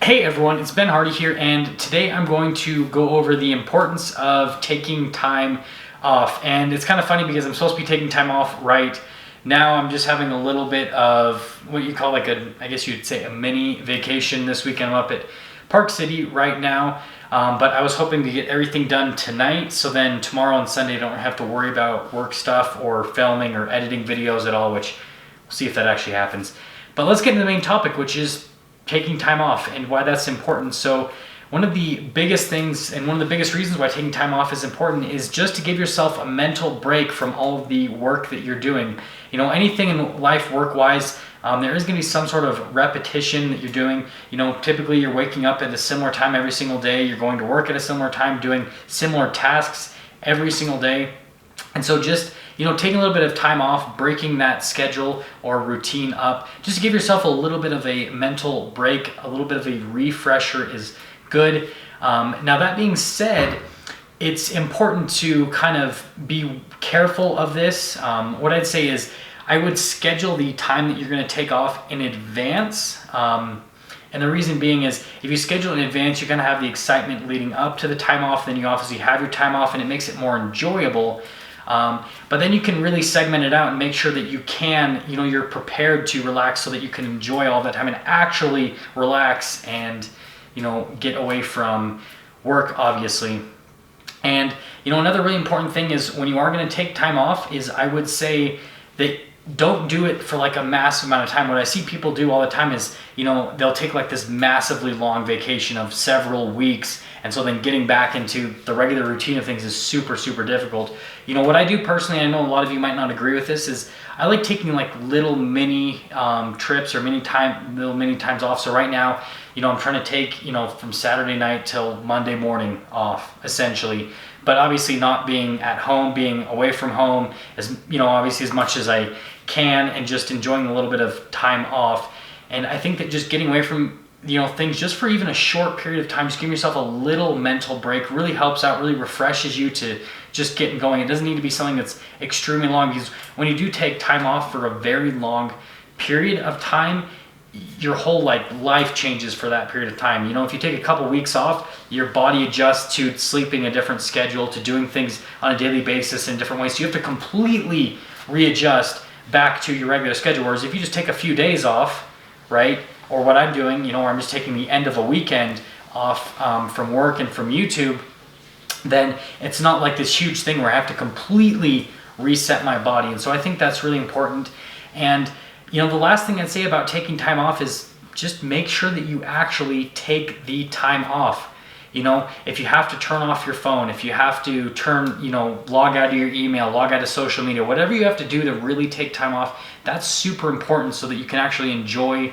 Hey everyone, it's Ben Hardy here, and today I'm going to go over the importance of taking time off. And it's kind of funny because I'm supposed to be taking time off right now. I'm just having a little bit of what you call I guess you'd say a mini vacation this weekend. I'm up at Park City right now, but I was hoping to get everything done tonight, so then tomorrow and Sunday I don't have to worry about work stuff or filming or editing videos at all, which we'll see if that actually happens. But let's get into the main topic, which is taking time off and why that's important. So one of the biggest things and one of the biggest reasons why taking time off is important is just to give yourself a mental break from all of the work that you're doing. You know, anything in life work-wise, there is going to be some sort of repetition that you're doing. You know, typically you're waking up at a similar time every single day. You're going to work at a similar time, doing similar tasks every single day. And so just, taking a little bit of time off, breaking that schedule or routine up, just to give yourself a little bit of a mental break, a little bit of a refresher is good. Now that being said, it's important to kind of be careful of this. What I'd say is I would schedule the time that you're going to take off in advance. And the reason being is if you schedule in advance, you're going to have the excitement leading up to the time off. Then you obviously have your time off and it makes it more enjoyable. But then you can really segment it out and make sure that you can, you're prepared to relax so that you can enjoy all that time and actually relax and, get away from work, obviously. And, another really important thing is when you are going to take time off is I would say that don't do it for like a massive amount of time. What I see people do all the time is, they'll take like this massively long vacation of several weeks. And so then getting back into the regular routine of things is super, super difficult. What I do personally, I know a lot of you might not agree with this, is I like taking like little mini trips or little mini times off. So right now, I'm trying to take, from Saturday night till Monday morning off, essentially. But obviously not being at home, being away from home, as obviously as much as I can, and just enjoying a little bit of time off. And I think that just getting away from things just for even a short period of time, just giving yourself a little mental break really helps out, really refreshes you to just get going. It doesn't need to be something that's extremely long, because when you do take time off for a very long period of time, your whole life changes for that period of time. If you take a couple weeks off, your body adjusts to sleeping a different schedule, to doing things on a daily basis in different ways. So you have to completely readjust back to your regular schedule. Whereas if you just take a few days off, right? Or what I'm doing, where I'm just taking the end of a weekend off from work and from YouTube, then it's not like this huge thing where I have to completely reset my body. And so I think that's really important. And the last thing I'd say about taking time off is just make sure that you actually take the time off. If you have to turn off your phone, if you have to log out of your email, log out of social media, whatever you have to do to really take time off, that's super important so that you can actually enjoy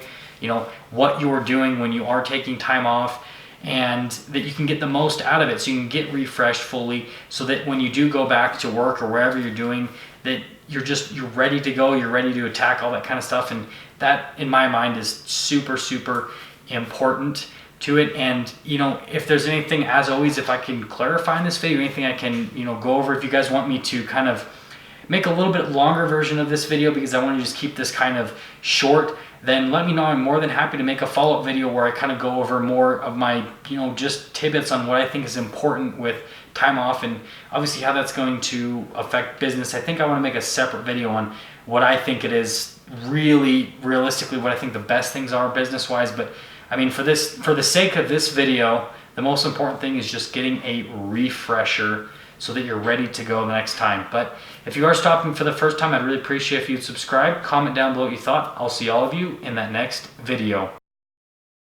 what you're doing when you are taking time off, and that you can get the most out of it, so you can get refreshed fully, so that when you do go back to work or wherever you're doing, that you're ready to go, you're ready to attack, all that kind of stuff. And that, in my mind, is super, super important to it. And if there's anything, as always, if I can clarify in this video, anything I can go over, if you guys want me to kind of make a little bit longer version of this video because I want to just keep this kind of short, then let me know. I'm more than happy to make a follow-up video where I kind of go over more of my, just tidbits on what I think is important with time off and obviously how that's going to affect business. I think I want to make a separate video on what I think it is really realistically, what I think the best things are business-wise. But I mean, for the sake of this video, the most important thing is just getting a refresher so that you're ready to go the next time. But if you are stopping for the first time, I'd really appreciate if you'd subscribe, comment down below what you thought. I'll see all of you in that next video.